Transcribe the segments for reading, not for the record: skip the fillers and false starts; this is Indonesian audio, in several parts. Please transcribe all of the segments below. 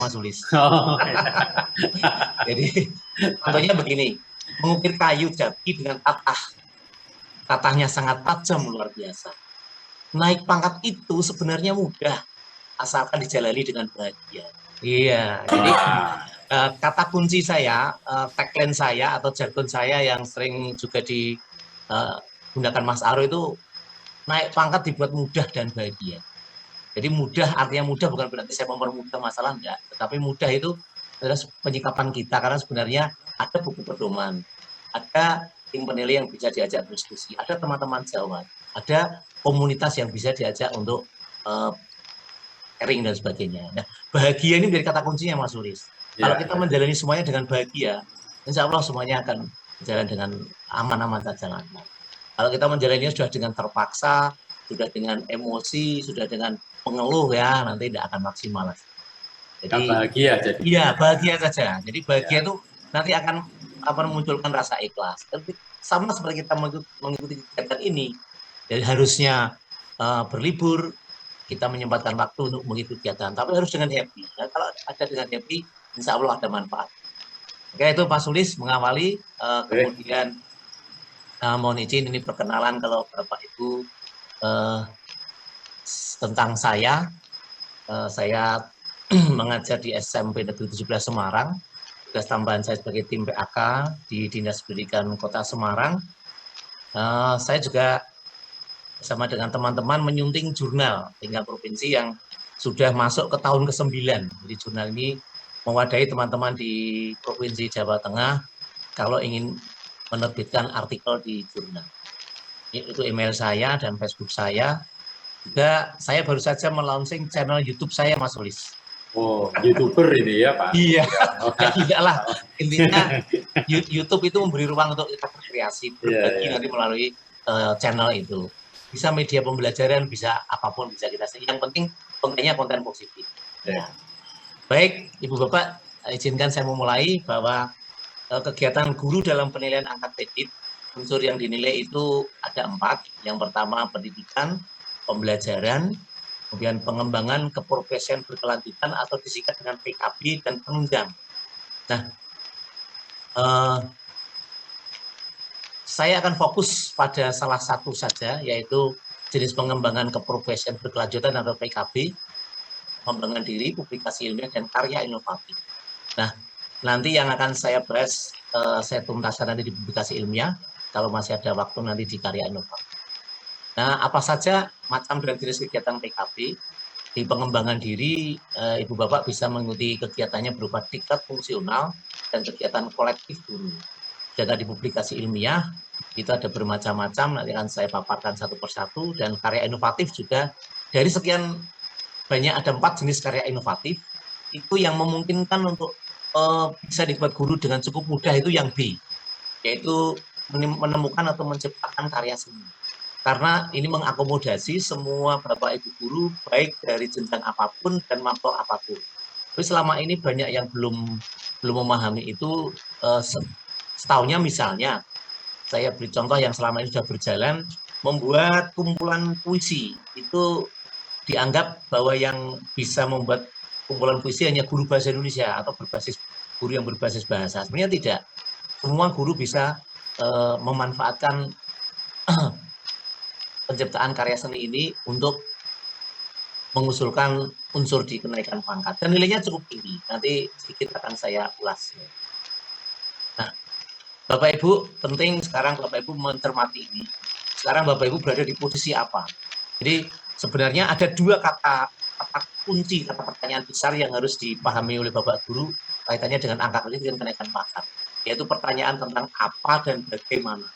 Mas Ulis. Oh. Jadi contohnya begini, mengukir kayu jati dengan tatahnya sangat tajam luar biasa. Naik pangkat itu sebenarnya mudah, asalkan dijalani dengan bahagia. Iya, jadi kata kunci saya, tagline saya atau jargon saya yang sering juga digunakan Mas Aro itu, naik pangkat dibuat mudah dan bahagia. Jadi mudah, artinya mudah bukan berarti saya mempermudah masalah, enggak. Tetapi mudah itu adalah penyikapan kita, karena sebenarnya ada buku pedoman, ada tim penilai yang bisa diajak berdiskusi, ada teman-teman jawab, ada komunitas yang bisa diajak untuk sharing dan sebagainya. Nah, bahagia ini menjadi kata kuncinya, Mas Sulis. Kalau kita menjalani semuanya dengan bahagia, insya Allah semuanya akan berjalan dengan aman-aman saja. Kalau kita menjalaninya sudah dengan terpaksa, sudah dengan emosi, sudah dengan mengeluh, ya nanti tidak akan maksimal. Jadi bahagia jadi. Iya, bahagia saja. Jadi bahagia itu nanti akan memunculkan rasa ikhlas. Sama seperti kita mengikuti kegiatan ini. Jadi harusnya berlibur, kita menyempatkan waktu untuk mengikuti kegiatan, tapi harus dengan happy. Nah, kalau ada dengan happy, insya Allah ada manfaat. Oke, itu Pak Sulis mengawali, kemudian mohon izin ini perkenalan kalau Bapak Ibu tentang saya. Saya mengajar di SMP Negeri 17 Semarang. Tugas tambahan saya sebagai tim PAK di Dinas Pendidikan Kota Semarang. Saya juga bersama dengan teman-teman menyunting jurnal tingkat provinsi yang sudah masuk ke tahun ke-9. Jadi jurnal ini mewadahi teman-teman di Provinsi Jawa Tengah kalau ingin menerbitkan artikel di jurnal. Itu email saya dan Facebook saya. Juga saya baru saja melaunching channel YouTube saya, Mas Ulis. Oh, YouTuber ini ya, Pak? Iya, tidak lah. Intinya YouTube itu memberi ruang untuk kita berkreasi, berbagi nanti melalui channel itu. Bisa media pembelajaran, bisa apapun bisa kita. Yang penting kontennya konten positif. Ya. Baik, Ibu Bapak, izinkan saya memulai bahwa kegiatan guru dalam penilaian angka kredit, unsur yang dinilai itu ada 4. Yang pertama pendidikan, pembelajaran, kemudian pengembangan keprofesian berkelanjutan atau disingkat dengan PKB dan penunjang. Nah, saya akan fokus pada salah satu saja, yaitu jenis pengembangan keprofesian berkelanjutan atau PKB, pengembangan diri, publikasi ilmiah, dan karya inovatif. Nah, nanti yang akan saya bahas, saya tuntaskan nanti di publikasi ilmiah, kalau masih ada waktu nanti di karya inovatif. Nah, apa saja macam dan jenis kegiatan PKB? Di pengembangan diri, Ibu Bapak bisa mengikuti kegiatannya berupa diklat fungsional dan kegiatan kolektif guru. Data di publikasi ilmiah, itu ada bermacam-macam, nanti akan saya paparkan satu persatu, dan karya inovatif juga, dari sekian banyak ada 4 jenis karya inovatif, itu yang memungkinkan untuk bisa dibuat guru dengan cukup mudah itu yang B, yaitu menemukan atau menciptakan karya seni. Karena ini mengakomodasi semua Bapak Ibu guru, baik dari jenjang apapun dan makhluk apapun. Tapi selama ini banyak yang belum memahami itu. Setahunya misalnya, saya beri contoh yang selama ini sudah berjalan, membuat kumpulan puisi. Itu dianggap bahwa yang bisa membuat kumpulan puisi hanya guru bahasa Indonesia atau guru yang berbasis bahasa. Sebenarnya tidak. Semua guru bisa memanfaatkan penciptaan karya seni ini untuk mengusulkan unsur di kenaikan pangkat. Dan nilainya cukup tinggi. Nanti sedikit akan saya ulas. Nah, Bapak Ibu, penting sekarang Bapak Ibu mencermati ini. Sekarang Bapak Ibu berada di posisi apa? Jadi sebenarnya ada 2 kata kunci, kata pertanyaan besar yang harus dipahami oleh Bapak Guru kaitannya dengan angka kredit dan kenaikan pangkat. Yaitu pertanyaan tentang apa dan bagaimana.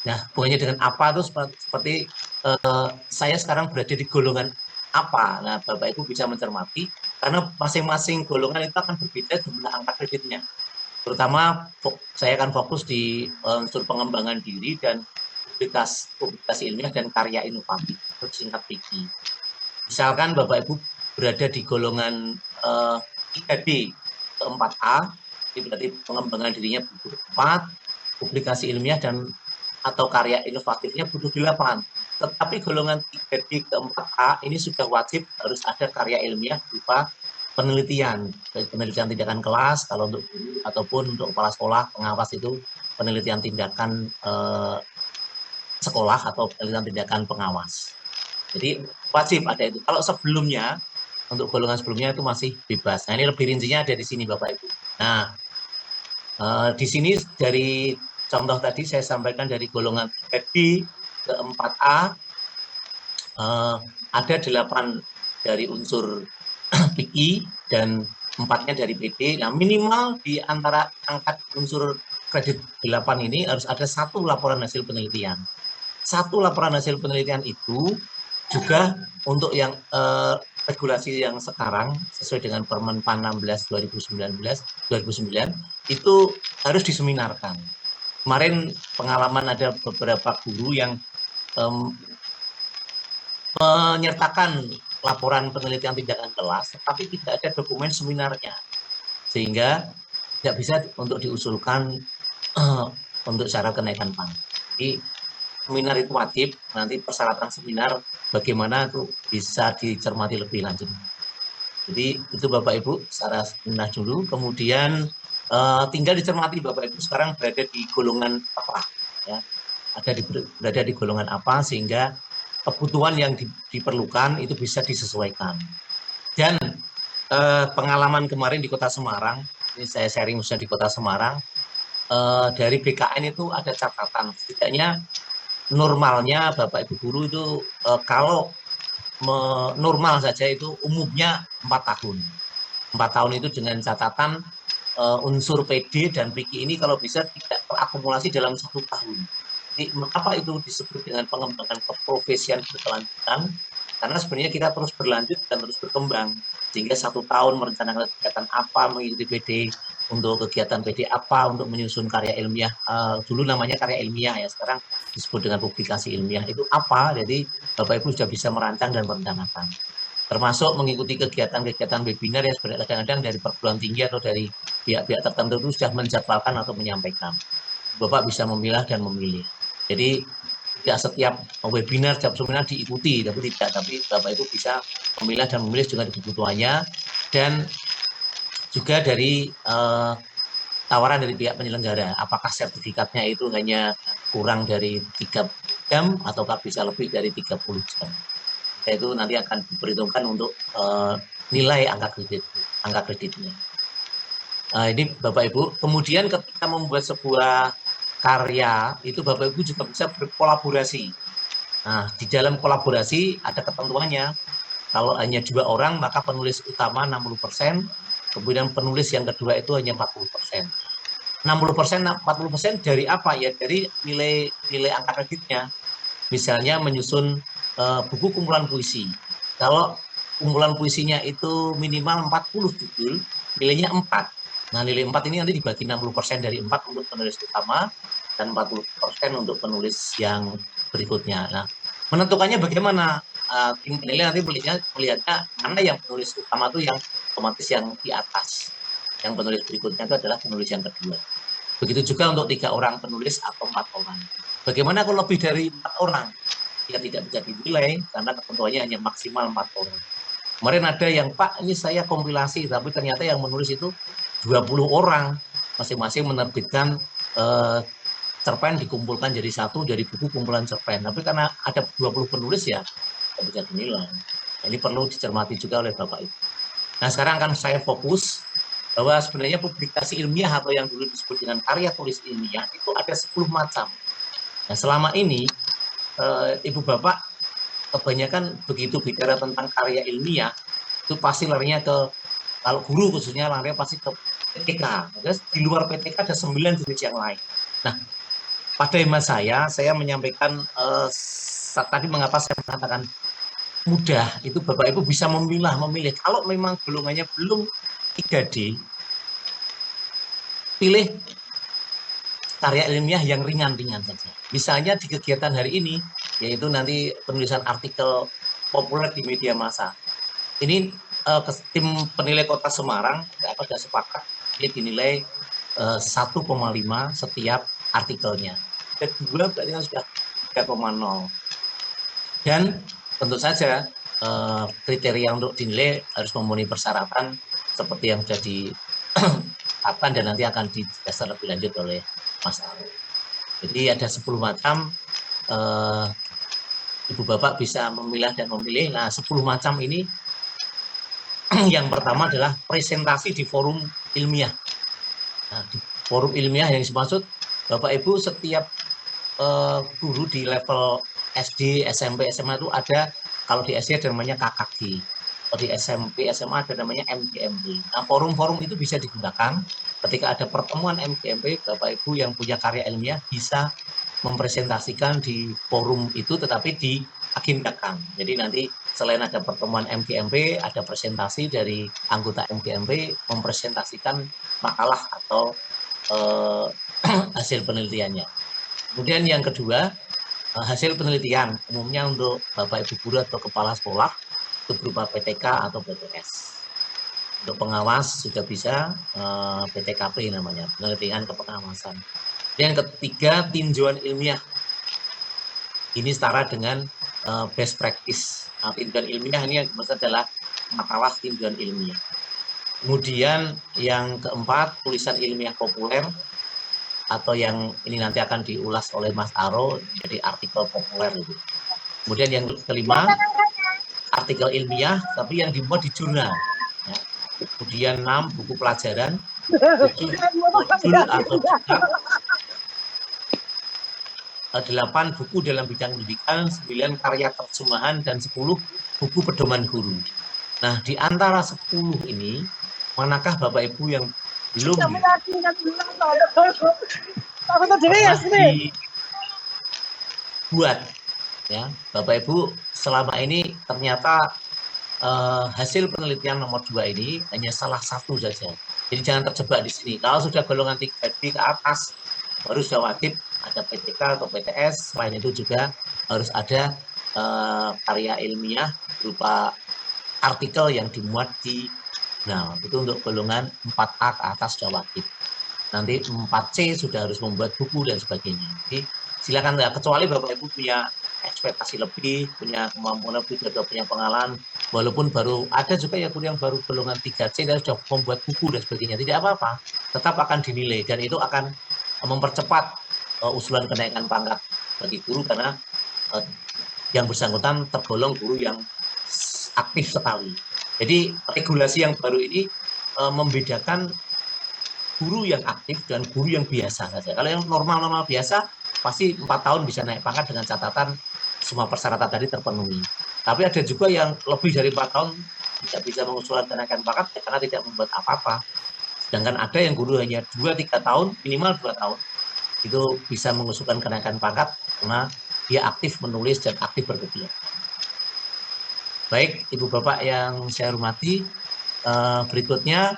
Nah, hubungannya dengan apa itu seperti saya sekarang berada di golongan apa. Nah, Bapak Ibu bisa mencermati, karena masing-masing golongan itu akan berbeda jumlah angka kreditnya. Terutama saya akan fokus di unsur pengembangan diri dan publikasi ilmiah dan karya inovatif, singkat PIKI. Misalkan Bapak Ibu berada di golongan 3D ke 4A, itu berarti pengembangan dirinya butuh 4, publikasi ilmiah dan atau karya inovatifnya butuh 8. Tetapi golongan 3D ke 4A ini sudah wajib harus ada karya ilmiah berupa penelitian, baik penelitian tindakan kelas kalau untuk guru ataupun untuk kepala sekolah pengawas itu penelitian tindakan sekolah atau penelitian tindakan pengawas. Jadi wajib ada itu. Kalau sebelumnya untuk golongan sebelumnya itu masih bebas. Nah ini lebih rincinya ada di sini Bapak Ibu. Nah di sini dari contoh tadi saya sampaikan dari golongan 3D ke 4A ada 8 dari unsur PI dan 4-nya dari PD. Nah minimal di antara angka unsur kredit 8 ini harus ada 1 laporan hasil penelitian. 1 laporan hasil penelitian itu juga untuk yang regulasi yang sekarang sesuai dengan Permen PAN 16 2009 itu harus diseminarkan. Kemarin pengalaman ada beberapa guru yang menyertakan laporan penelitian tindakan kelas, tapi tidak ada dokumen seminarnya, sehingga tidak bisa untuk diusulkan untuk syarat kenaikan PAN. Jadi seminar itu wajib, nanti persyaratan seminar bagaimana itu bisa dicermati lebih lanjut. Jadi itu Bapak Ibu secara seminar dulu, kemudian tinggal dicermati Bapak Ibu sekarang berada di golongan apa, ya, berada di golongan apa sehingga kebutuhan yang diperlukan itu bisa disesuaikan. Dan pengalaman kemarin di Kota Semarang, ini saya sharing khususnya di Kota Semarang, dari BKN itu ada catatan, setidaknya normalnya Bapak Ibu guru itu kalau normal saja itu umumnya 4 tahun. 4 tahun itu dengan catatan unsur PD dan PIKI ini kalau bisa tidak terakumulasi dalam 1 tahun. Jadi mengapa itu disebut dengan pengembangan keprofesian berkelanjutan? Karena sebenarnya kita terus berlanjut dan terus berkembang. Sehingga 1 tahun merencanakan kegiatan apa, mengikuti PD, untuk kegiatan PD apa, untuk menyusun karya ilmiah, dulu namanya karya ilmiah ya, sekarang disebut dengan publikasi ilmiah, itu apa, jadi Bapak Ibu sudah bisa merancang dan merencanakan. Termasuk mengikuti kegiatan-kegiatan webinar yang sebenarnya kadang-kadang dari perguruan tinggi atau dari pihak-pihak tertentu itu sudah menjadwalkan atau menyampaikan. Bapak bisa memilah dan memilih. Jadi tidak setiap webinar, setiap seminar diikuti, tapi Bapak Ibu bisa memilah dan memilih dengan kebutuhannya, dan juga dari tawaran dari pihak penyelenggara, apakah sertifikatnya itu hanya kurang dari 3 jam ataukah bisa lebih dari 30 jam. Itu nanti akan diperhitungkan untuk nilai angka kreditnya. Ini Bapak Ibu, kemudian ketika membuat sebuah karya, itu Bapak Ibu juga bisa berkolaborasi. Nah, di dalam kolaborasi ada ketentuannya. Kalau hanya 2 orang, maka penulis utama 60%, kemudian penulis yang kedua itu hanya 40%. 60%, 40% dari apa ya? Dari nilai angka kreditnya. Misalnya menyusun buku kumpulan puisi. Kalau kumpulan puisinya itu minimal 40 judul, nilainya 4. Nah, nilai 4 ini nanti dibagi 60% dari 4 untuk penulis utama dan 40% untuk penulis yang berikutnya. Nah, menentukannya bagaimana? Tim penilai nanti melihatnya mana yang penulis utama itu yang otomatis yang di atas. Yang penulis berikutnya itu adalah penulis yang kedua. Begitu juga untuk 3 orang penulis atau 4 orang. Bagaimana kalau lebih dari 4 orang? Ya tidak bisa dinilai karena ketentuannya hanya maksimal 4 orang. Kemarin ada yang, Pak, ini saya kompilasi, tapi ternyata yang menulis itu 20 orang. Masing-masing menerbitkan cerpen dikumpulkan jadi satu dari buku kumpulan cerpen. Tapi karena ada 20 penulis ya, tidak bisa dinilai. Ini perlu dicermati juga oleh Bapak Ibu. Nah, sekarang akan saya fokus bahwa sebenarnya publikasi ilmiah atau yang dulu disebut dengan karya tulis ilmiah itu ada 10 macam. Nah, selama ini Ibu Bapak kebanyakan begitu bicara tentang karya ilmiah itu pasti larinya ke, kalau guru khususnya larinya pasti ke PTK. Terus di luar PTK ada 9 jenis yang lain. Nah, pada hemat saya menyampaikan tadi mengapa saya mengatakan mudah, itu Bapak Ibu bisa memilih. Kalau memang golongannya belum 3D, pilih karya ilmiah yang ringan-ringan saja. Misalnya di kegiatan hari ini, yaitu nanti penulisan artikel populer di media massa. Ini tim penilai Kota Semarang sudah sepakat ini dinilai 1,5 setiap artikelnya. Kedua berarti sudah 3,0. Dan tentu saja kriteria untuk dinilai harus memenuhi persyaratan seperti yang sudah ditetapkan dan nanti akan dijelaskan lebih lanjut oleh Mas Aro. Jadi ada 10 macam, Ibu Bapak bisa memilah dan memilih. Nah, 10 macam ini yang pertama adalah presentasi di forum ilmiah. Nah, di forum ilmiah yang dimaksud Bapak Ibu setiap guru di level SD, SMP, SMA itu ada, kalau di SD ada namanya KKG, kalau di SMP, SMA ada namanya MGMP. Nah, forum-forum itu bisa digunakan ketika ada pertemuan MGMP, Bapak Ibu yang punya karya ilmiah bisa mempresentasikan di forum itu, tetapi diagendakan. Jadi nanti selain ada pertemuan MGMP, ada presentasi dari anggota MGMP mempresentasikan makalah atau hasil penelitiannya. Kemudian yang kedua, hasil penelitian umumnya untuk Bapak Ibu guru atau kepala sekolah itu berupa PTK atau PTS. Untuk pengawas juga bisa PTKP namanya, penelitian kepengawasan. Yang ketiga, tinjauan ilmiah. Ini setara dengan best practice. Nah, tinjauan ilmiah ini yang maksud adalah makalah tinjauan ilmiah. Kemudian yang keempat, tulisan ilmiah populer atau yang ini nanti akan diulas oleh Mas Aro jadi artikel populer itu. Kemudian yang kelima, artikel ilmiah tapi yang dimuat di jurnal. Ya. Kemudian 6, buku pelajaran, 7, modul atau kitab, 8, buku dalam bidang pendidikan, 9, karya terjemahan, dan 10, buku pedoman guru. Nah, di antara 10 ini, manakah Bapak Ibu yang belum dibuat? Ya, Bapak Ibu, selama ini ternyata hasil penelitian nomor 2 ini hanya salah satu saja. Jadi jangan terjebak di sini. Kalau sudah golongan 3D ke atas, baru sudah wajib ada PTK atau PTS. Selain itu juga harus ada karya ilmiah berupa artikel yang dimuat di jurnal. Itu untuk golongan 4A ke atas sudah wajib. Nanti 4C sudah harus membuat buku dan sebagainya. Jadi silakan, kecuali Bapak Ibu punya ekspektasi lebih, punya kemampuan lebih, atau punya pengalaman, walaupun baru ada juga ya guru yang baru golongan 3C dan sudah membuat buku dan sebagainya, tidak apa-apa, tetap akan dinilai dan itu akan mempercepat usulan kenaikan pangkat bagi guru karena yang bersangkutan tergolong guru yang aktif sekali. Jadi regulasi yang baru ini membedakan guru yang aktif dan guru yang biasa saja. Kalau yang normal-normal biasa pasti 4 tahun bisa naik pangkat dengan catatan semua persyaratan tadi terpenuhi. Tapi ada juga yang lebih dari 4 tahun tidak bisa mengusulkan kenaikan pangkat karena tidak membuat apa-apa. Sedangkan ada yang guru hanya 2-3 tahun, minimal 2 tahun, itu bisa mengusulkan kenaikan pangkat karena dia aktif menulis dan aktif berkegiatan. Baik, Ibu Bapak yang saya hormati, berikutnya